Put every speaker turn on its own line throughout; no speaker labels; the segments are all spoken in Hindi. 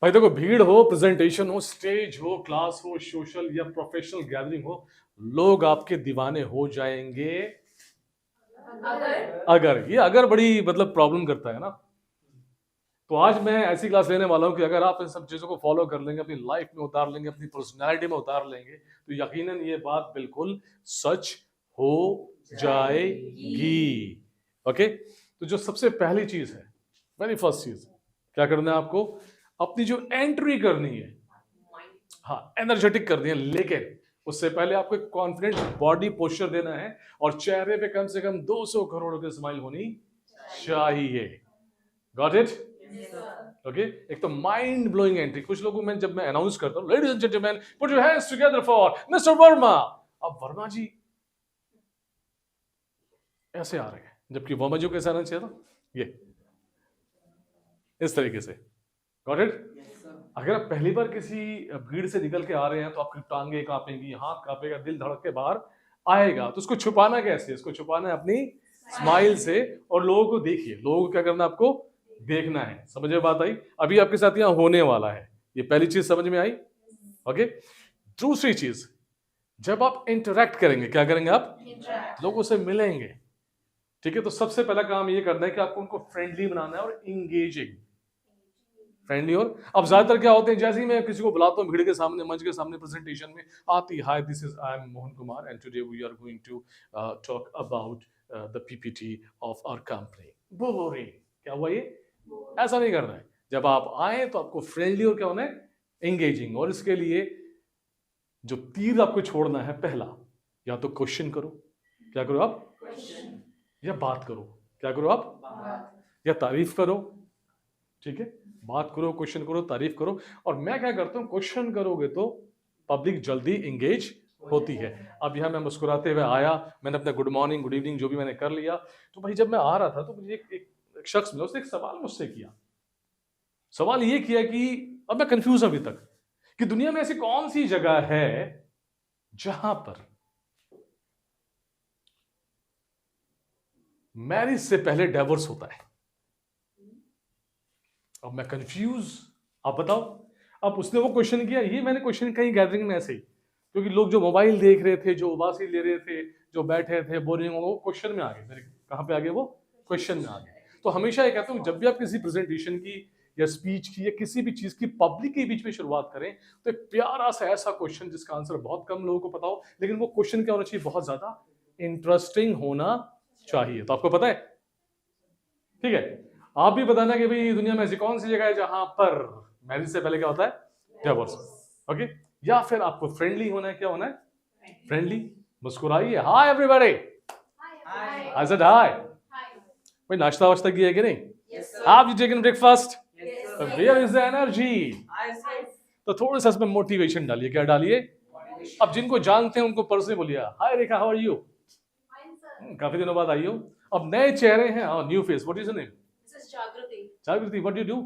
भाई देखो, भीड़ हो, प्रेजेंटेशन हो, स्टेज हो, क्लास हो, सोशल या प्रोफेशनल गैदरिंग हो, लोग आपके दीवाने हो जाएंगे अगर ये अगर बड़ी मतलब प्रॉब्लम करता है ना। तो आज मैं ऐसी क्लास लेने वाला हूं कि अगर आप इन सब चीजों को फॉलो कर लेंगे, अपनी लाइफ में उतार लेंगे, अपनी पर्सनैलिटी में उतार लेंगे, तो यकीनन ये बात बिल्कुल सच हो जाएगी। ओके, तो जो सबसे पहली चीज है, वेरी फर्स्ट चीज, क्या करना है आपको? अपनी जो एंट्री करनी है, हाँ, एनर्जेटिक करनी है, लेकिन उससे पहले आपको एक कॉन्फिडेंट बॉडी पोस्चर देना है और चेहरे पे कम से कम 200 करोड़ की स्माइल होनी चाहिए। Got it? ओके, एक तो माइंड ब्लोइंग एंट्री। कुछ लोगों में जब मैं अनाउंस करता हूँ, ladies and gentleman put your hands together for mister Verma, अब वर्मा जी ऐसे आ रहे हैं, जबकि वर्मा जी को कैसे आना चाहिए था? ये इस तरीके से। Got it? अगर आप पहली बार किसी भीड़ से निकल के आ रहे हैं तो आपकी टांगे कांपेंगी, हाथ कांपेगा, दिल धड़क के बाहर आएगा, तो उसको छुपाना कैसे? इसको छुपाना है अपनी स्माइल से। और लोगों को देखिए, लोगों को क्या करना है? आपको देखना है। समझ में बात आई? अभी आपके साथ यहाँ होने वाला है, ये पहली चीज समझ में आई। ओके, दूसरी चीज, जब आप इंटरेक्ट करेंगे, क्या करेंगे आप? लोगों से मिलेंगे, ठीक है? तो सबसे पहला काम ये करना है कि आपको उनको फ्रेंडली बनाना है और इंगेजिंग। फ्रेंडली। और अब ज्यादातर क्या होते हैं, जैसे ही मैं किसी को बुलाता हूँ भीड़ के सामने, मंच के सामने, प्रेजेंटेशन में आती, hi this is I am Mohan Kumar and today we are going to talk about the PPT of our company. Boring. क्या हुआ ये? ऐसा नहीं करना है। जब आप आए तो आपको फ्रेंडली और क्या होना है? एंगेजिंग। और इसके लिए जो तीर आपको छोड़ना है, पहला, या तो क्वेश्चन करो। क्या करो आप? या बात करो। क्या करो आप? या तारीफ करो। ठीक है, बात करो, क्वेश्चन करो, तारीफ करो। और मैं क्या करता हूं, क्वेश्चन करोगे तो पब्लिक जल्दी इंगेज होती है। अब यहां मैं मुस्कुराते हुए आया, मैंने अपना गुड मॉर्निंग, गुड इवनिंग जो भी मैंने कर लिया, तो भाई जब मैं आ रहा था तो मुझे एक शख्स मिला, उसने एक सवाल मुझसे किया। सवाल ये किया कि अब मैं कंफ्यूज अभी तक कि दुनिया में ऐसी कौन सी जगह है जहां पर मैरिज से पहले डिवोर्स होता है। अब मैं कंफ्यूज, आप बताओ। अब उसने वो क्वेश्चन किया, ये मैंने क्वेश्चन कहीं गैदरिंग में ऐसे ही, क्योंकि लोग जो मोबाइल देख रहे थे, जो उबासी ले रहे थे, जो बैठे थे बोरिंग, वो क्वेश्चन में आ गए मेरे। कहां पे आ गए वो? क्वेश्चन में आ गए। तो हमेशा ये कहता हूं, जब भी आप किसी प्रेजेंटेशन की या स्पीच की या किसी भी चीज की पब्लिक के बीच में शुरुआत करें, तो एक प्यारा सा ऐसा क्वेश्चन जिसका आंसर बहुत कम लोगों को पता हो, लेकिन वो क्वेश्चन क्या होना चाहिए? बहुत ज्यादा इंटरेस्टिंग होना चाहिए। तो आपको पता है, ठीक है, आप भी बताना कि भाई दुनिया में ऐसी कौन सी जगह है जहां पर मैरिज से पहले क्या होता है? डिवोर्स। ओके, या फिर आपको फ्रेंडली होना है। क्या होना है? फ्रेंडली। मुस्कुराइए, hi everybody, I said hi. भाई नाश्ता वाश्ता किया है कि नहीं? Have you taken breakfast? Where is the energy? तो थोड़ा सा इसमें मोटिवेशन डालिए। क्या डालिए? अब जिनको जानते हैं उनको पर्सनली बोलिए, हाय रेखा, हाउ आर यू? काफी दिनों बाद आई हो। अब नए चेहरे हैं, new face. What is your name? जागृति, व्हाट डू यू डू?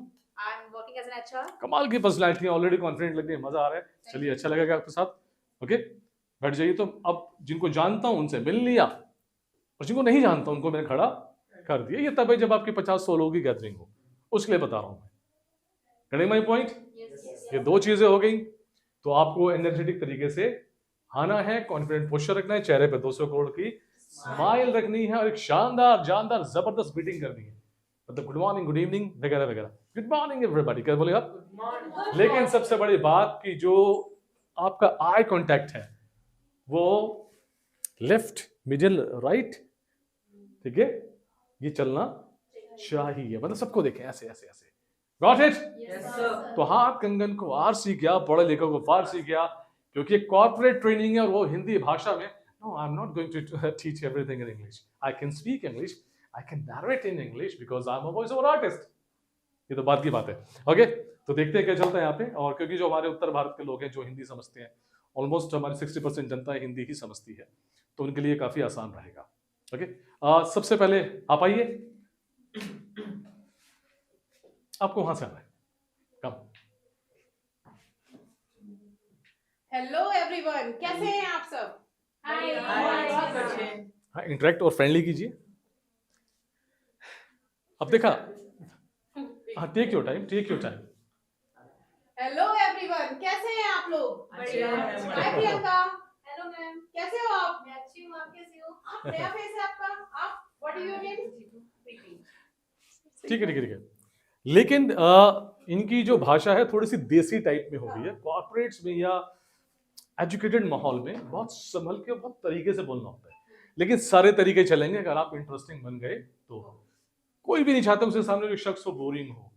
कमाल की पर्सनैलिटी, ऑलरेडी कॉन्फिडेंट लग रही है, मजा आ रहा है। चलिए, अच्छा लगेगा आपके साथ। ओके, बैठ जाइए। तो अब जिनको जानता हूं उनसे मिल लिया, और जिनको नहीं जानता उनको मैंने खड़ा कर दिया। ये तब है जब आपकी 50-100 लोगों की गैदरिंग हो, उसके लिए बता रहा हूं मैं। Getting my point? ये दो चीजें हो गई। तो आपको एनर्जेटिक तरीके से आना है, कॉन्फिडेंट पोस्चर रखना है, चेहरे पे 200 करोड़ की स्माइल रखनी है, और एक शानदार जानदार जबरदस्त मीटिंग करनी है। मतलब गुड मॉर्निंग, गुड इवनिंग वगैरह वगैरह। गुड मॉर्निंग एवरीबॉडी, क्या बोले आप? लेकिन सबसे बड़ी बात कि जो आपका आई कांटेक्ट है वो लेफ्ट, मिडिल, राइट, ठीक है, ये चलना चाहिए। मतलब सबको देखें ऐसे ऐसे ऐसे। Got it? तो हाथ कंगन को आर सीख गया, पढ़े लिखे को फारसी गया, क्योंकि कॉर्पोरेट ट्रेनिंग है और वो हिंदी भाषा में। No, I am not going to teach everything in English. I can speak English, I can narrate in English because I am a voice over artist. ये तो बात की बात है। ओके, तो देखते हैं क्या चलता है यहाँ पे। और क्योंकि जो हमारे उत्तर भारत के लोग हैं जो हिंदी समझते हैं, ऑलमोस्ट हमारी 60% जनता हिंदी ही समझती है, तो उनके लिए काफी आसान रहेगा। ओके, सबसे पहले आप आइए, आपको वहां से आना है। कम।
हेलो एवरीवन, कैसे हैं आप सब?
हाँ, इंटरेक्ट और फ्रेंडली कीजिए। अब देखा, हाँ, take your time, take your time.
आप लोग?
बढ़िया।
Hi Priyanka,
hello ma'am.
कैसे हो आप?
मैं अच्छी हूँ, आप कैसे हो?
नया फेस है आपका। आप व्हाट इज योर नेम?
ठीक है ठीक है ठीक है। लेकिन इनकी जो भाषा है थोड़ी सी देसी टाइप में हो गई है। कॉर्पोरेट्स में या एजुकेटेड माहौल में बहुत संभल के बहुत तरीके से बोलना होता है, लेकिन सारे तरीके चलेंगे अगर आप इंटरेस्टिंग बन गए तो। कोई भी नहीं चाहता उसके सामने जो शख्स हो बोरिंग हो,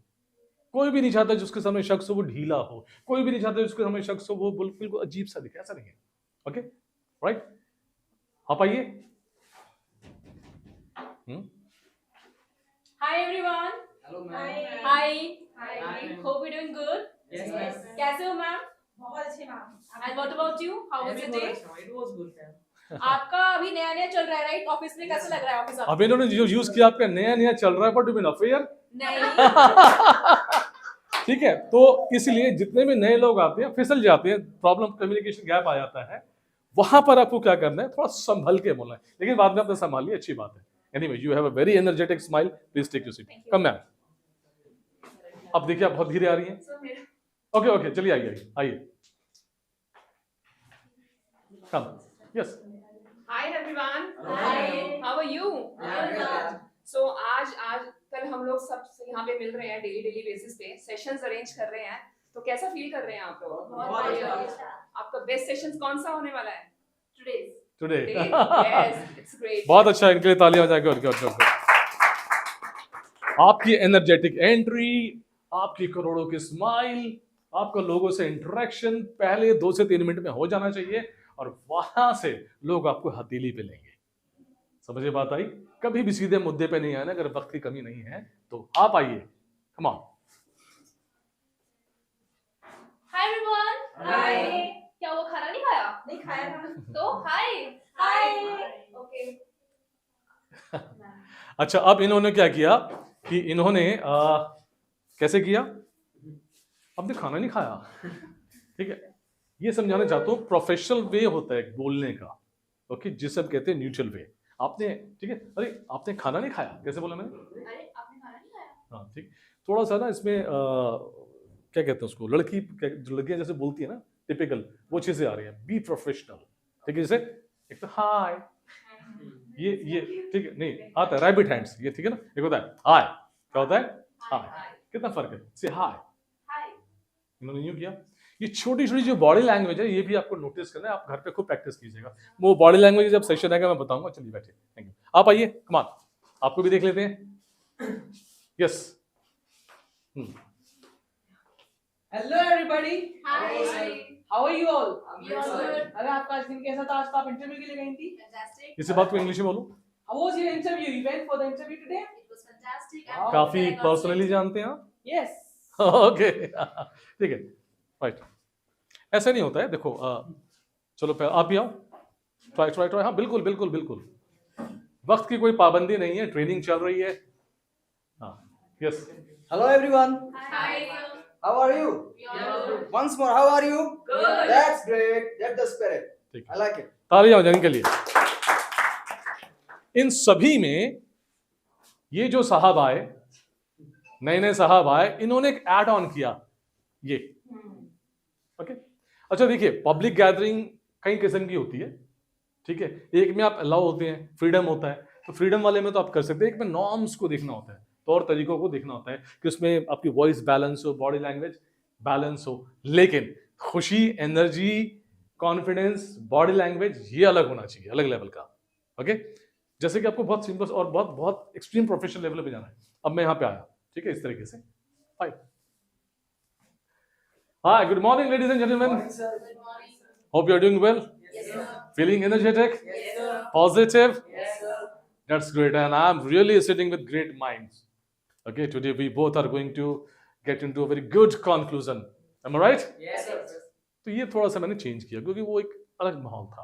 कोई भी नहीं चाहता जिसके सामने शख्स हो वो ढीला हो, कोई भी नहीं चाहता जिसके सामने शख्स हो वो बिल्कुल अजीब सा दिखे, ऐसा नहीं है। ओके राइट, आप आइए।
Hi everyone.
Hello ma'am.
Hi.
Hi.
Hope you're doing good.
Yes ma'am.
कैसे हो मैम?
बहुत अच्छे ma'am.
And what about you? How was your day?
It was good ma'am.
आपका अभी नया नया चल रहा है राइट? ऑफिस में कैसा लग रहा है ऑफिस आपको?
अब इन्होंने जो यूज किया आपका नया नया चल रहा है बट बिन अफेयर।
नहीं।
ठीक है, तो इसलिए जितने भी नए लोग आते हैं फिसल जाते हैं, प्रॉब्लम कम्युनिकेशन गैप आ जाता है, वहां पर आपको क्या करना है, थोड़ा संभल के बोलना है, लेकिन बाद में आपने संभालिए, अच्छी बात है। Anyway you have a very energetic smile, please take your seat. Come ma'am, अब देखिए आप बहुत धीरे आ रही हैं। ओके ओके चलिए आइए आइए, कम yes.
Hi everyone.
Hi.
How are you?
Yeah.
So आज कल हम लोग सब यहाँ पे मिल रहे हैं डेली बेसिस पे, सेशंस अरेंज कर रहे हैं, तो कैसा फील कर रहे हैं आप लोग?
बहुत बढ़िया।
आपका बेस्ट सेशंस कौन सा होने वाला है?
Today
Yes, it's great.
बहुत अच्छा, इनके लिए तालियां बजा के। और आपकी एनर्जेटिक एंट्री, आपकी करोड़ों की स्माइल, आपका लोगों से इंटरेक्शन पहले 2 से 3 मिनट में हो जाना चाहिए और वहां से लोग आपको हथेली पे लेंगे। समझे बात आई? कभी भी सीधे मुद्दे पे नहीं आना, अगर वक्त की कमी नहीं है तो आप आइए, come on.
Hi everyone.
Hi.
क्या वो खाना नहीं खाया?
नहीं खाया मैम।
तो hi. Okay.
अच्छा, अब इन्होंने क्या किया कि इन्होंने कैसे किया, आपने खाना नहीं खाया। ठीक है, ये समझाना चाहता हूँ, प्रोफेशनल वे होता है बोलने का, ओके, जिसे हम कहते हैं न्यूट्रल वे। आपने, ठीक है, अरे आपने खाना नहीं खाया, कैसे बोला मैंने?
अरे आपने खाना नहीं खाया?
हाँ ठीक, थोड़ा सा ना इसमें क्या कहते हैं उसको, लड़कियां जैसे बोलती है ना टिपिकल, वो चीजें आ रही हैं। बी प्रोफेशनल, ठीक है, जैसे एक तो हाय, ये ठीक है, नहीं आता है रैबिट हैंड्स, ये ठीक है ना, एक होता है हाय, क्या होता है हाय, कितना फर्क है, से हाय। इन्होंने यूं किया। ये छोटी छोटी जो बॉडी लैंग्वेज है ये भी आपको नोटिस करना है, आप घर पे खूब प्रैक्टिस कीजिएगा। वो बॉडी लैंग्वेज जब सेशन आएगा मैं बताऊंगा। चलिए बैठिए, थैंक यू। आप आइए, कम ऑन, आपको भी देख लेते हैं। Yes.
Hello everybody.
Hi.
How are you all?
We are good.
अरे आपका आज दिन कैसा था? आज तो आप इंटरव्यू के लिए गई थी।
Fantastic.
इसी बात को इंग्लिश में बोलो।
How was your interview? You went for the interview today?
It was fantastic.
Wow.
काफी पर्सनली जानते हैं आप।
Yes.
ओके ठीक है, राइट। ऐसा नहीं होता है, देखो चलो आप भी आओ, ट्राई। हाँ बिल्कुल बिल्कुल बिल्कुल, वक्त की कोई पाबंदी नहीं है, ट्रेनिंग चल रही है। हाँ yes.
Hello everyone.
Hi.
How are you?
We are good.
Once more, how are you?
Good.
That's great. That's the spirit.
ठीक
I
है,
like it.
तालियां हो जाने के लिए। इन सभी में ये जो साहब आए, नए साहब आए, इन्होंने एक ऐड ऑन किया ये, ओके। अच्छा देखिए, पब्लिक गैदरिंग कई किस्म की होती है, ठीक है। एक में आप अलाउ होते हैं, फ्रीडम होता है, तो फ्रीडम वाले में तो आप कर सकते हैं। एक में नॉर्म्स को देखना होता है, तौर तरीकों को देखना होता है कि उसमें आपकी वॉइस बैलेंस हो, बॉडी लैंग्वेज बैलेंस हो। लेकिन खुशी, एनर्जी, कॉन्फिडेंस, बॉडी लैंग्वेज ये अलग होना चाहिए, अलग लेवल का, ओके। जैसे कि आपको बहुत सिंपल और बहुत बहुत एक्सट्रीम प्रोफेशनल लेवल पे जाना है। अब मैं यहाँ पे आया, ठीक है, इस तरीके से। Fine. Hi, good morning ladies and gentleman,
Morning, sir.
Good morning.
Hope you are doing well,
Yes, sir.
feeling energetic,
Yes, sir.
positive.
Yes, sir.
That's great, and I'm really sitting with great minds. Okay, today we both are going to get into a very good conclusion. Am I right?
Yes, sir.
तो ये थोड़ा सा मैंने चेंज किया क्योंकि वो एक अलग माहौल था।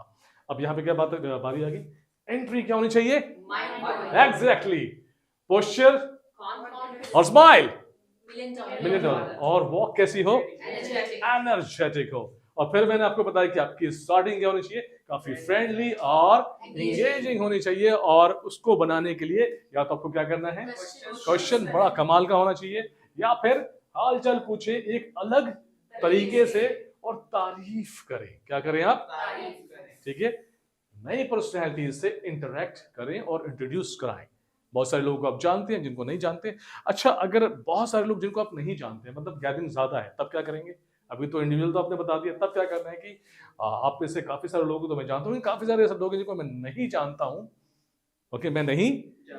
अब यहाँ पे क्या बारी आ गई, एंट्री क्या होनी चाहिए?
Mind.
Exactly, posture
Confidence.
और स्माइल,
$1
$1 million, और वॉक कैसी हो?
Energetic.
एनर्जेटिक हो। और फिर मैंने आपको बताया कि आपकी स्टार्टिंग क्या होनी चाहिए? काफी फ्रेंडली और एंगेजिंग होनी चाहिए, और उसको बनाने के लिए या तो आपको क्या करना है, क्वेश्चन बड़ा कमाल का होना चाहिए, या फिर हालचाल पूछे एक अलग तरीके से और तारीफ करें। क्या करें आप? ठीक है, नई पर्सनैलिटी से इंटरेक्ट करें और इंट्रोड्यूस कराएं। बहुत सारे लोगों को आप जानते हैं, जिनको नहीं जानते। अच्छा, अगर बहुत सारे लोग जिनको आप नहीं जानते, मतलब गैदरिंग ज्यादा है, तब क्या करेंगे? अभी तो इंडिविजुअल तो आपने बता दिया, तब क्या करना है कि आप में से काफी सारे लोगों को तो मैं जानता हूँ, काफी सारे ऐसे लोग हैं जिनको मैं नहीं जानता हूँ। ओके, मैं नहीं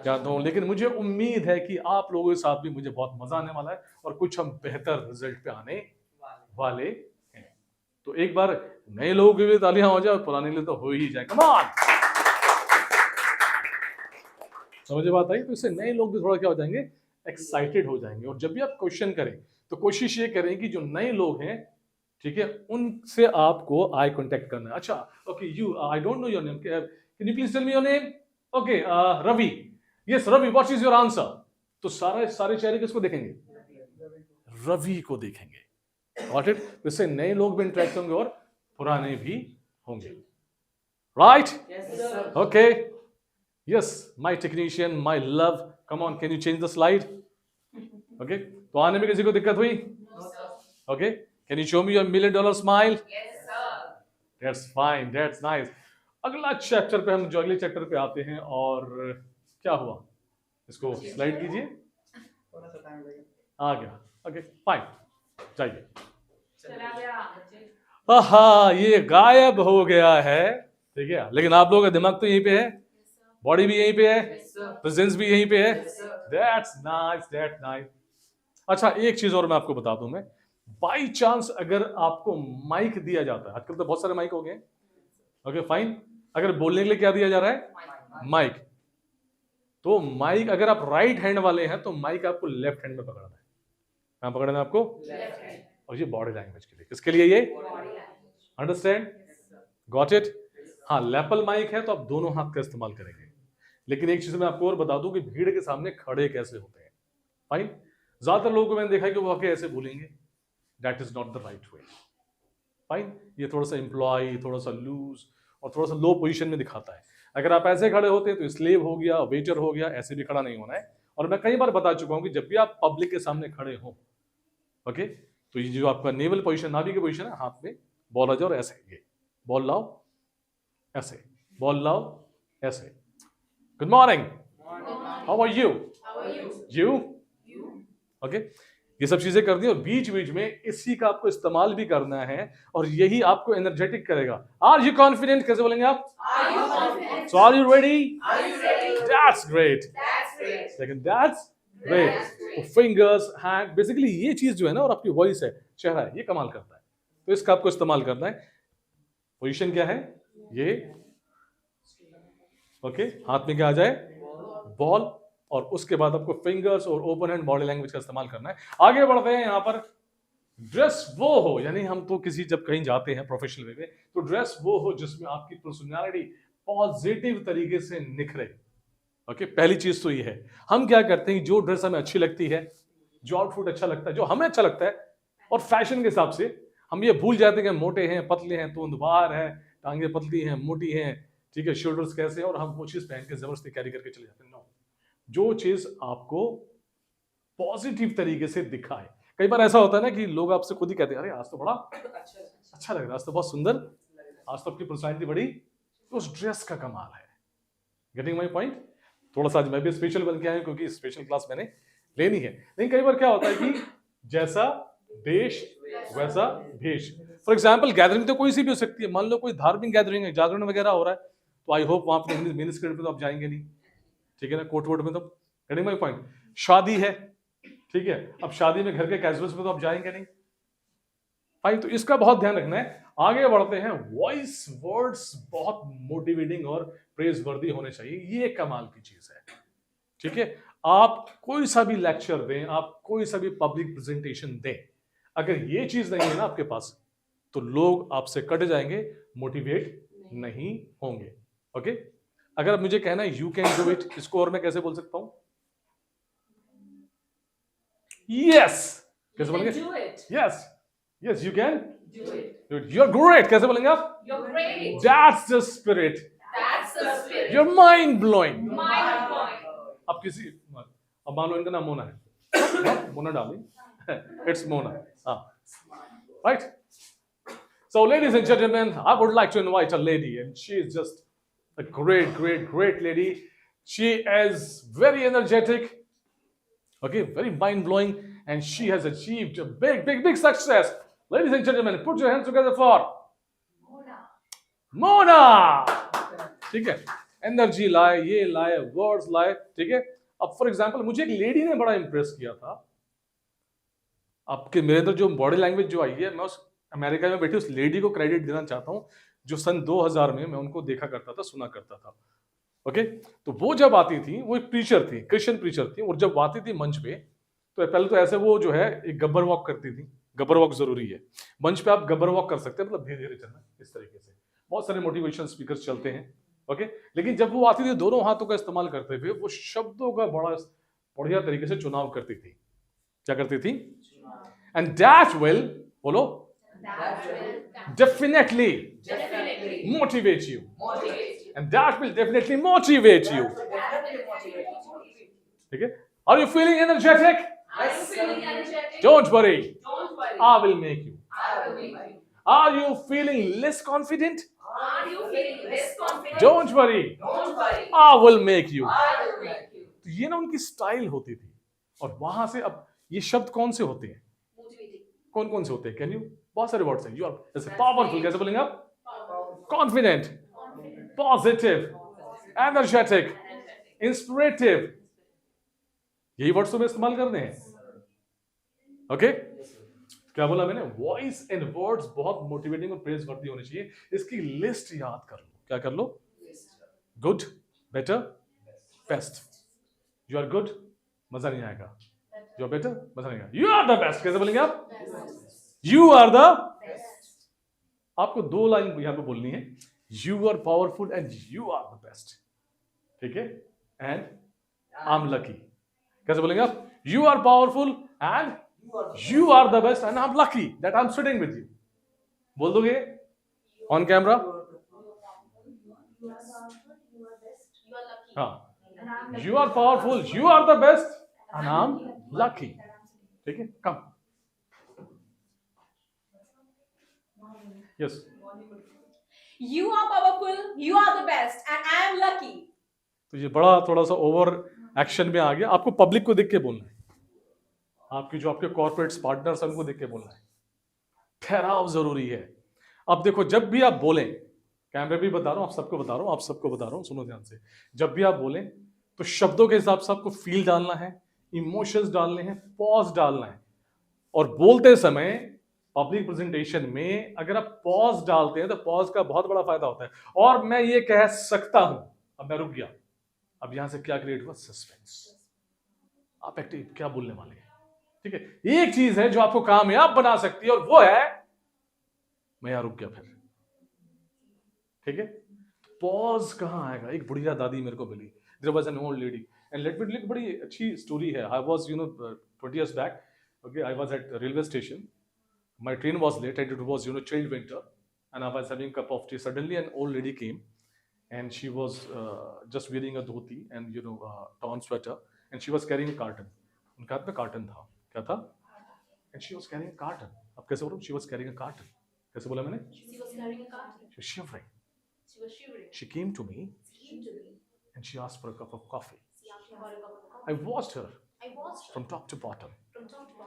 जानता हूँ, लेकिन मुझे उम्मीद है कि आप लोगों के साथ भी मुझे बहुत मजा आने वाला है और कुछ हम बेहतर रिजल्ट पे आने वाले हैं। तो एक बार नए लोगों के लिए तालियां हो जाए और पुराने लिए तो हो ही जाए। कम ऑन, समझे बात आई? तो इससे नए लोग भी थोड़ा क्या हो जाएंगे, एक्साइटेड हो जाएंगे। और जब भी आप क्वेश्चन करें तो कोशिश ये करें कि जो नए लोग हैं, ठीक है, उनसे आपको आई कांटेक्ट करना है। अच्छा, okay, you, I don't know your name, can you please tell me your name? Okay, Ravi. Yes Ravi, what is your answer? तो सारे चेहरे किसको देखेंगे? रवि को देखेंगे। Got it? तो इससे नए लोग भी इंटरेक्ट होंगे और पुराने भी होंगे। Right? Okay, yes my technician, my love, come on, can you change the slide? Okay, तो आने में किसी को दिक्कत हुई? Okay, can you show me your $1 million smile? That's fine, that's nice. अगला चैप्टर पे हम जो अगले चैप्टर पे आते हैं, और क्या हुआ? इसको स्लाइड कीजिए। आ गया। ओके फाइन, जाइए।
चला गया।
आहा, ये गायब हो गया है। ठीक है, लेकिन आप लोगों का दिमाग तो यहीं पे है, बॉडी भी यहीं पे है, प्रेजेंस भी यहीं पे है। That's nice, that's nice. अच्छा, एक चीज और मैं आपको बता दूं, मैं बाई चांस अगर आपको माइक दिया जाता है, आजकल तो बहुत सारे माइक हो गए, ओके फाइन, अगर बोलने के लिए क्या दिया जा रहा है? माइक। तो माइक अगर आप राइट हैंड वाले हैं तो माइक आपको लेफ्ट हैंड में पकड़ना है। कहां पकड़ना है आपको? और ये बॉडी लैंग्वेज के लिए, किसके लिए ये? अंडरस्टैंड? Got it? हाँ, लैपल माइक है तो आप दोनों हाथ का इस्तेमाल करेंगे। लेकिन एक चीज मैं आपको और बता दूं कि भीड़ के सामने खड़े कैसे होते हैं। फाइन, ज्यादातर लोगों को मैंने देखा है कि वो आके ऐसे बोलेंगे, that is not the right way. Fine, ये थोड़ा सा एम्प्लॉय, थोड़ा सा लूज और थोड़ा सा लो पोजीशन में दिखाता है। अगर आप ऐसे खड़े होते हैं तो स्लेव हो गया, वेटर हो गया, ऐसे भी खड़ा नहीं होना है। और मैं कई बार बता चुका हूं कि जब भी आप पब्लिक के सामने खड़े हो, ओके, तो ये जो आपका नेवल पोजीशन, नाभि की पोजीशन है, हाथ में बॉल आ जाओ और ऐसे, ये बॉल लाओ ऐसे, बॉल लाओ ऐसे। Good morning, how are you? You okay, ये सब चीजें कर दी। और बीच बीच में इसी का आपको इस्तेमाल भी करना है और यही आपको एनर्जेटिक करेगा। Are you confident? कैसे बोलेंगे आप? So are you ready? That's great, लेकिन दैट्स ग्रेट। तो फिंगर्स, हैंड, बेसिकली ये चीज जो है ना, और आपकी वॉइस है, चेहरा है, ये कमाल करता है। तो इसका आपको इस्तेमाल करना है। पोजीशन क्या है? ये, ओके, हाथ में क्या आ जाए? बॉल। और उसके बाद आपको फिंगर्स और ओपन हैंड बॉडी लैंग्वेज का इस्तेमाल करना है। आगे बढ़ते हैं। यहां पर ड्रेस वो हो, यानी हम तो किसी जब कहीं जाते हैं प्रोफेशनल वे में, तो ड्रेस वो हो जिसमें आपकी पर्सनालिटी पॉजिटिव तरीके से निखरे। ओके, पहली चीज तो ये है। हम क्या करते हैं, जो ड्रेस हमें अच्छी लगती है, जो आउटफिट अच्छा लगता है, जो हमें अच्छा लगता है, और फैशन के हिसाब से हम ये भूल जाते हैं कि मोटे हैं, पतले हैं, तोंदवार है, टांगे पतली हैं, मोटी हैं, ठीक है, शोल्डर्स कैसे, और हम वो चीज पहन के जबरदस्ती कैरी करके चले जाते हैं। नो, जो चीज आपको पॉजिटिव तरीके से दिखाए। कई बार ऐसा होता है ना कि लोग आपसे खुद ही कहते हैं, अरे आज तो बड़ा अच्छा लग रहा है, आज तो बहुत सुंदर, आज तो आपकी पर्सनैलिटी बड़ी, तो उस ड्रेस का कमाल है। Getting my point? थोड़ा सा आज मैं भी स्पेशल बन के आया हूं क्योंकि स्पेशल क्लास मैंने लेनी है। लेकिन कई बार क्या होता है कि जैसा देश वैसा भेष। फॉर एग्जाम्पल, गैदरिंग तो कोई सी भी हो सकती है। मान लो कोई धार्मिक गैदरिंग है, जागरण वगैरह हो रहा है, तो आई होप वहां पर मेन स्क्रीन पे तो आप जाएंगे नहीं, ठीक है ना, कोट वोट में। तो गेटिंग माय पॉइंट? शादी है, ठीक है, अब शादी में घर के कैजुअल्स में तो आप जाएंगे नहीं। फाइन, तो इसका बहुत ध्यान रखना है। आगे बढ़ते हैं। वॉइस वर्ड्स बहुत मोटिवेटिंग और प्रेज वर्दी होने चाहिए, ये कमाल की चीज है। ठीक है, आप कोई सा भी लेक्चर दें, आप कोई सा भी पब्लिक प्रेजेंटेशन दें, अगर ये चीज नहीं है ना आपके पास, तो लोग आपसे कट जाएंगे, मोटिवेट नहीं होंगे। ओके, अगर आप मुझे कहना है यू कैन डू इट, इसको और मैं कैसे बोल सकता हूं? यस, कैसे बोलेंगे? Yes, yes you can
Do it.
You are great, कैसे बोलेंगे आप?
You're great.
That's the spirit,
That's the spirit.
You are mind blowing.
Mind blowing.
अब किसी, अब मान लो इनका नाम मोना है, मोना डाली, इट्स मोना, हाँ, right. So, ladies and gentlemen, I would like to invite a lady, and she is just a great, great, great lady. She is very energetic, okay, very mind-blowing, and she has achieved a big, big, big success. Ladies and gentlemen, put your hands together for Mona. ठीक है, एनर्जी लाए, ये लाए, वर्ड्स लाए, ठीक है. अब फॉर एग्जांपल मुझे एक लेडी ने बड़ा इंप्रेस किया था. आपके मेरे अंदर जो बॉडी लैंग्वेज जो आई है, मैं उस अमेरिका में बैठी उस लेडी को क्रेडिट देना चाहता हूं, जो सन 2000 में मैं उनको देखा करता था, सुना करता था. ओके, तो वो जब आती थी, वो एक प्रीचर थी, क्रिश्चियन प्रीचर थी, और जब आती थी मंच पे, तो पहले तो ऐसे वो जो है एक गब्बर वॉक करती थी. गब्बर वॉक जरूरी है मंच पे, आप गब्बर वॉक कर सकते हैं, मतलब धीरे धीरे चलना, इस तरीके से. बहुत सारे मोटिवेशन स्पीकर्स चलते हैं, ओके. लेकिन जब वो आती थी, दोनों हाथों का इस्तेमाल करते थे, वो शब्दों का बड़ा बढ़िया तरीके से चुनाव करती थी. क्या करती थी? एंड दैट विल, बोलो, definitely motivate you, and that will definitely motivate you. ठीक है? Are you feeling energetic? Don't worry, I will make you. Are you feeling less confident? Don't worry, I will make you. तो ये ना उनकी स्टाइल होती थी. और वहां से अब ये शब्द कौन से होते हैं? कौन कौन से होते हैं? Can you? बहुत सारे वर्ड्स हैं. यू आर जैसे पावरफुल, कैसे बोलेंगे आप? Confident, positive, energetic, inspirative. यही वर्ड्स तो मैं इस्तेमाल करने हैं. ओके, क्या बोला मैंने? वॉइस एंड वर्ड्स बहुत मोटिवेटिंग और प्रेज वर्दी होनी चाहिए. इसकी लिस्ट याद कर लो. क्या कर लो? Good, better, best. You are good, मजा नहीं आएगा. यू आर बेटर, मजा नहीं आएगा. यू आर द बेस्ट, कैसे बोलेंगे आप? You are the best. आपको दो लाइन यहां पे बोलनी है. You are powerful and you are the best. ठीक है? And I am lucky. कैसे बोलेंगे आप? You are powerful and you are the best and I am lucky that I am sitting with you. बोल दोगे ऑन कैमरा? हाँ. You are powerful, you are the best and I am lucky. ठीक है? कम. Yes.
You are powerful, you are the best, and I am lucky.
तो ये बड़ा थोड़ा सा ओवर एक्शन में आ गया. आपको पब्लिक को देख के बोलना है. आपके जो आपके कॉर्पोरेट्स पार्टनर्स हैं उनको देख के बोलना है. ठहराव जरूरी है. अब देखो, जब भी आप बोलें, कैमरे भी बता रहा हूं, आप सबको बता रहा हूं, आप सबको बता रहा हूं, सुनो ध्यान से. जब भी आप बोलें तो शब्दों के हिसाब से आपको फील डालना है, इमोशंस डालने हैं, पॉज डालना है. और बोलते समय पब्लिक प्रेजेंटेशन में अगर आप पॉज डालते हैं तो पॉज का बहुत बड़ा फायदा होता है. और मैं ये कह सकता हूं, अब मैं रुक गया, अब यहां से क्या क्रिएट हुआ? सस्पेंस. आप एक्टिव क्या बोलने वाले हैं. ठीक है? एक चीज है जो आपको कामयाब बना सकती है और वो है, मैं यहां रुक गया फिर. ठीक है? पॉज कहां आएगा? एक बुढ़िया दादी मेरे को मिली. There was an old lady and let me, बड़ी अच्छी स्टोरी है. I was 20 years back, okay, I was at railway station. My train was late and it was chilled winter, and I was having a cup of tea. Suddenly an old lady came and she was just wearing a dhoti and torn sweater, and she was carrying a carton. उनके हाथ में कार्टन था. क्या था? And she was carrying a carton. अब कैसे बोलूं? She was carrying a carton. कैसे बोला मैंने?
She was carrying a carton.
She was shivering.
She was shivering.
She came to me and she asked for a cup of coffee. I watched her from top to bottom.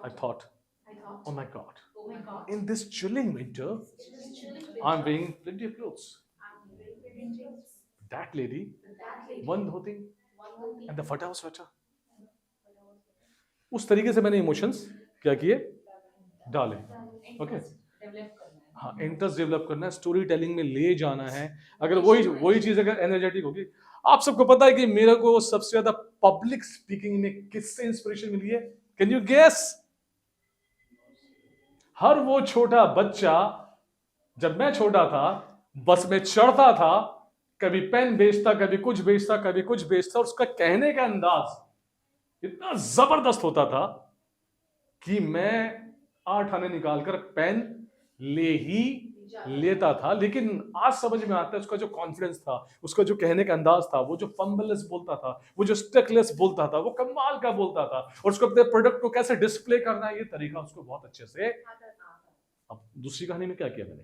I thought, oh my God, in this chilling winter, I'm wearing plenty of clothes. That lady, one dhoti and the fata sweater. उस तरीके से मैंने इमोशंस क्या किए? डाले. ओके? हाँ, इंटरेस्ट डेवलप करना है, स्टोरी टेलिंग में ले जाना है. अगर वही चीज अगर एनर्जेटिक होगी. आप सबको पता है कि मेरे को सबसे ज्यादा पब्लिक स्पीकिंग में किससे इंस्पिरेशन मिली है? Can you guess? हर वो छोटा बच्चा, जब मैं छोटा था, बस में चढ़ता था, कभी पेन बेचता, कभी कुछ बेचता, कभी कुछ बेचता, और उसका कहने का अंदाज इतना जबरदस्त होता था कि मैं 8 आने निकालकर पेन ले ही लेता था. लेकिन आज समझ में आता है उसका जो कॉन्फिडेंस था, उसका जो कहने का अंदाज था, वो जो फंबलेस बोलता था, वो जो स्टेकलेस बोलता था, वो कमाल का बोलता था. और उसको अपने प्रोडक्ट को कैसे डिस्प्ले करना है, ये तरीका उसको बहुत अच्छे से. अब दूसरी कहानी में क्या किया मैंने?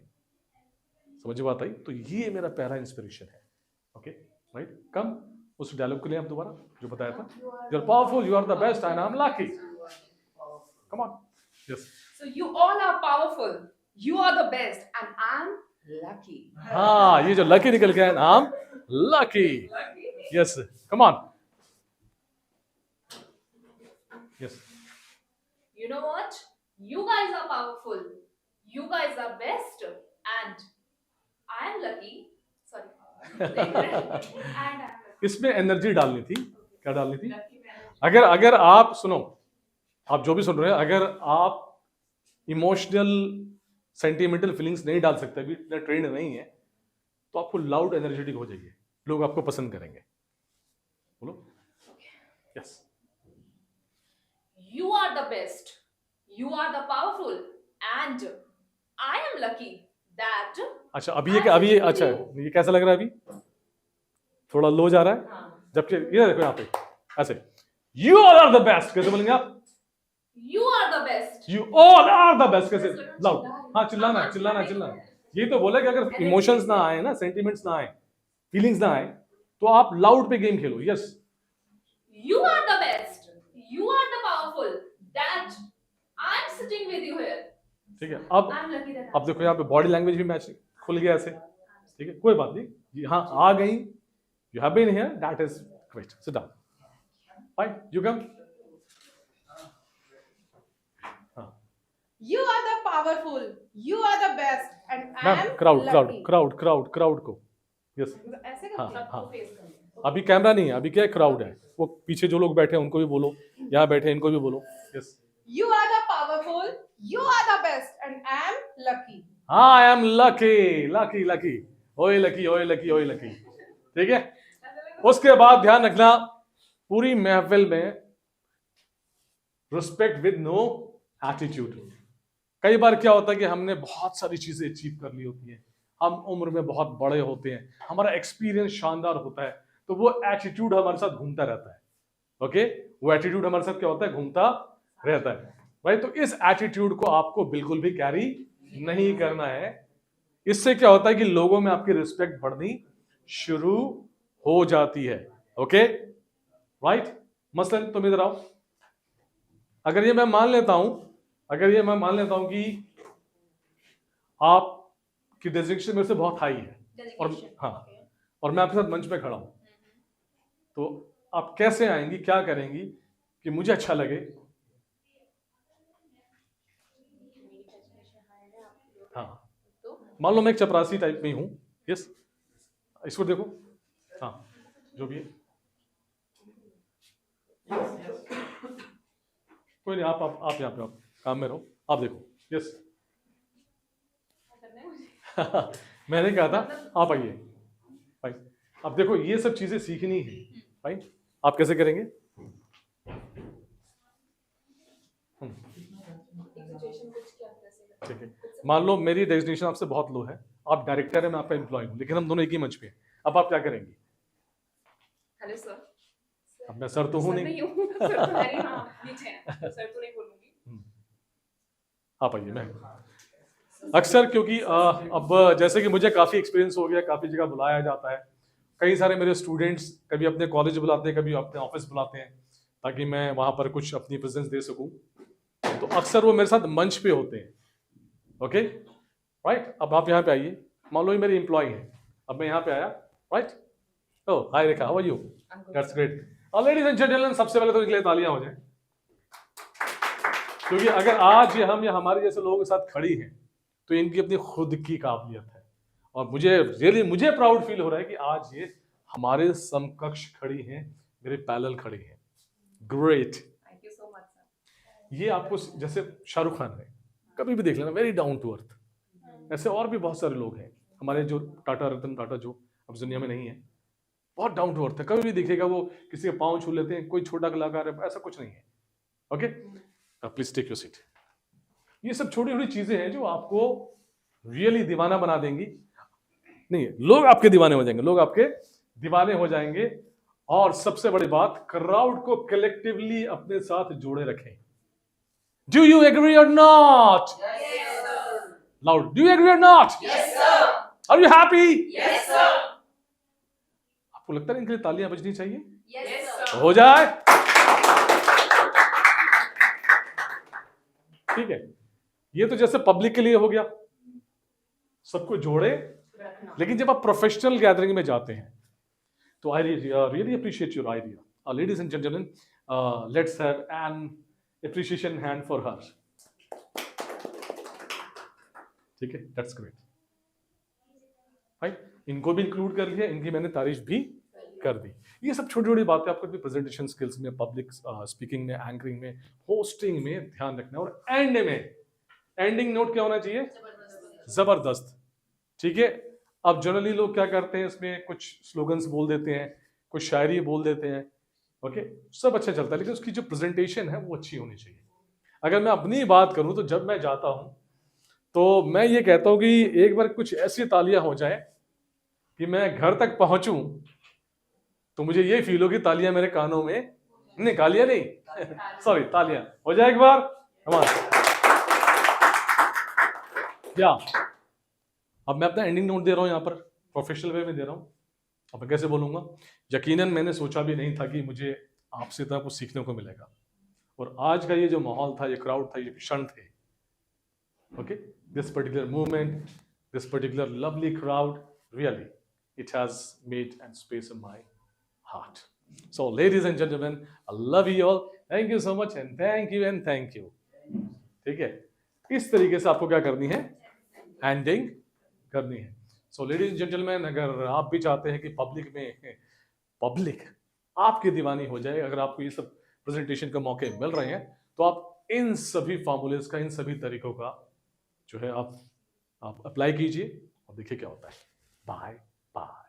समझ बात आई? तो ये मेरा पहला इंस्पिरेशन है. ओके राइट, कम उस डायलॉग के लिए आप दोबारा जो बताया था, you are powerful, you are the best and I am lucky. Come on. Yes.
So you all are powerful. You are the best, and I'm lucky.
हाँ, ये जो लकी निकल गया, नाम lucky. Yes, come on. Yes.
You know what? You guys are powerful. You guys are best, and I am lucky. Sorry. and I'm lucky.
इसमें एनर्जी डालनी थी. क्या डालनी थी? अगर आप सुनो, आप जो भी सुन रहे हैं, अगर आप इमोशनल सेंटिमेंटल फीलिंग्स नहीं डाल सकते, अभी इतना ट्रेंड नहीं है, तो आपको लाउड एनर्जेटिक हो जाइए, लोग आपको पसंद करेंगे. बोलो. Yes.
You are the best. You are the powerful, and I am lucky that.
अच्छा, अभी ये अच्छा, ये कैसा लग रहा है? अभी थोड़ा लो जा रहा है.
हाँ.
जबकि ये देखो यहाँ पे ऐसे, you all are the best कैसे बोलेंगे आप?
You are the best.
You all are the best कैसे? लाउड. हाँ, चिल्लाना. ये तो बोला कि अगर इमोशंस ना आए ना, सेंटिमेंट्स ना आए, फीलिंग्स ना आए, तो आप लाउड पे game Khelo. Yes.
You are the best. You are the powerful. That I'm sitting with you here.
ठीक है. अब
I'm lucky that.
अब देखो यहाँ पे बॉडी लैंग्वेज भी मैच खुल गया ऐसे. ठीक है, कोई बात नहीं. हाँ, आ गई. You have been here, that is great. Sit down. Fine, you come.
You are the powerful. You are the best, and I
ma'am,
am
crowd
lucky.
को. यस.
ऐसे
हाँ
करते हैं?
हाँ.
Face करो.
अभी कैमरा नहीं है, अभी क्या है, क्राउड है. वो पीछे जो लोग बैठे हैं उनको भी बोलो, यहाँ बैठे हैं इनको भी बोलो. Yes.
You are the powerful. You are the best, and I am lucky.
हाँ, आई एम लकी. ओए लकी. ठीक है. उसके बाद ध्यान रखना, पूरी महफिल में रिस्पेक्ट विद नो एटीट्यूड. कई बार क्या होता है कि हमने बहुत सारी चीजें अचीव कर ली होती हैं, हम उम्र में बहुत बड़े होते हैं, हमारा एक्सपीरियंस शानदार होता है, तो वो एटीट्यूड हमारे साथ घूमता रहता है. ओके, वो एटीट्यूड हमारे साथ क्या होता है, घूमता रहता है. भाई, तो इस एटीट्यूड को आपको बिल्कुल भी कैरी नहीं करना है. इससे क्या होता है कि लोगों में आपकी रिस्पेक्ट बढ़नी शुरू हो जाती है. Okay right. मसलन तुम इधर आओ. अगर ये मैं मान लेता हूं कि आपकी डेजिग्नेशन मेरे से बहुत हाई है, और हाँ, और मैं आपके साथ मंच पे खड़ा हूं, तो आप कैसे आएंगी, क्या करेंगी कि मुझे अच्छा लगे? हाँ, मान लो मैं एक चपरासी टाइप में हूं. यस. इसको देखो. हाँ, जो भी है. कोई नहीं, आप यहाँ पे आप काम में रहो, आप देखो. यस. मैंने कहा था आप आइए. भाई, अब देखो, ये सब चीजें सीखनी है. भाई, आप कैसे करेंगे? ठीक है. मान लो मेरी डेजिग्नेशन आपसे बहुत लो है, आप डायरेक्टर है, मैं आपका एम्प्लॉय हूँ, लेकिन हम दोनों एक ही मंच पे हैं. अब आप क्या करेंगे?
Hello sir.
अब मैं सर तो हूँ नहीं.
सर तो नहीं, हाँ, नीचे हैं. सर तो नहीं बोलूंगी.
आप आइए. मैं अक्सर, क्योंकि अब जैसे कि मुझे काफ़ी एक्सपीरियंस हो गया, काफ़ी जगह बुलाया जाता है, कई सारे मेरे स्टूडेंट्स कभी अपने कॉलेज बुलाते हैं, कभी अपने ऑफिस बुलाते हैं, ताकि मैं वहाँ पर कुछ अपनी प्रेजेंस दे सकूँ. तो अक्सर वो मेरे साथ मंच पे होते हैं. Okay right. अब आप यहाँ पे आइए. मान लो ये मेरे एम्प्लॉय हैं, अब मैं यहाँ पे आया. Right. Oh hi Rekha, how are you? That's great. Ladies and gentleman, सबसे पहले तो इनके लिए तालियां हो जाए, क्योंकि अगर आज ये हम या हमारे जैसे लोगों के साथ खड़ी हैं, तो इनकी अपनी खुद की काबिलियत है, और मुझे प्राउड फील हो रहा है कि आज ये हमारे समकक्ष खड़ी हैं, मेरे पैरेलल खड़ी हैं. Great.
Thank you so much sir.
ये आपको जैसे शाहरुख खान है, कभी भी देख लेना, वेरी डाउन टू अर्थ. ऐसे और भी बहुत सारे लोग हैं हमारे, जो रतन टाटा जो अब दुनिया में नहीं है, बहुत डाउन टू अर्थ है. कभी भी देखिएगा वो किसी के पाँव छू लेते हैं, कोई छोटा कलाकार है, ऐसा कुछ नहीं है. Okay, please take your seat. ये सब छोटी छोटी चीजें हैं जो आपको रियली दीवाना बना देंगी. नहीं, लोग आपके दीवाने हो जाएंगे. और सबसे बड़ी बात, क्राउड को कलेक्टिवली अपने साथ जोड़े रखें. Do you agree or not? Loud. Do you agree or not? Are you happy?
Yes, sir.
आपको लगता है इनके लिए तालियां बजनी चाहिए?
Yes, sir.
हो जाए। ठीक है, ये तो जैसे पब्लिक के लिए हो गया, सबको जोड़े।
रखना।
लेकिन जब आप प्रोफेशनल गैदरिंग में जाते हैं तो I really appreciate your idea. Ladies and gentleman, let's have an appreciation hand for her. ठीक है, दैट्स ग्रेट। भाई इनको भी इंक्लूड कर लिया, इनकी मैंने तारीफ भी कर दी। ये सब छोटी छोटी बातें आपको अपनी प्रेजेंटेशन स्किल्स में, पब्लिक स्पीकिंग में, एंकरिंग में, होस्टिंग में ध्यान रखना है। और एंड में एंडिंग नोट क्या होना चाहिए? जबरदस्त। ठीक है, अब जनरली लोग क्या करते हैं, इसमें कुछ स्लोगन्स बोल देते हैं, कुछ शायरी बोल देते हैं। ओके, सब अच्छा चलता है, लेकिन उसकी जो प्रेजेंटेशन है वो अच्छी होनी चाहिए। अगर मैं अपनी बात करूं तो जब मैं जाता हूं तो मैं ये कहता हूं कि एक बार कुछ ऐसी तालियां हो जाए कि मैं घर तक पहुंचूं तो मुझे ये फील हो कि तालियां मेरे कानों में, नहीं गालियां नहीं, सॉरी, तालियां हो जाए एक बार। क्या अब मैं अपना एंडिंग नोट दे रहा हूं यहाँ पर, प्रोफेशनल वे में दे रहा हूं। अब मैं कैसे बोलूंगा? यकीनन मैंने सोचा भी नहीं था कि मुझे आपसे इतना कुछ सीखने को मिलेगा। और आज का ये जो माहौल था, ये क्राउड था, ये क्षण थे, okay, this particular movement, this particular lovely crowd, really it has made and space in my heart. So ladies and gentlemen, I love you all. Thank you so much and thank you and thank you. ठीक है, इस तरीके से आपको क्या करनी है? एंडिंग करनी है। सो लेडीज एंड जेंटलमैन, अगर आप भी चाहते हैं कि पब्लिक आपकी दीवानी हो जाए, अगर आपको ये सब प्रेजेंटेशन के मौके मिल रहे हैं, तो आप इन सभी फॉर्मूलेज का, इन सभी तरीकों का जो है आप अप्लाई कीजिए और देखिए क्या होता है। Bye bye.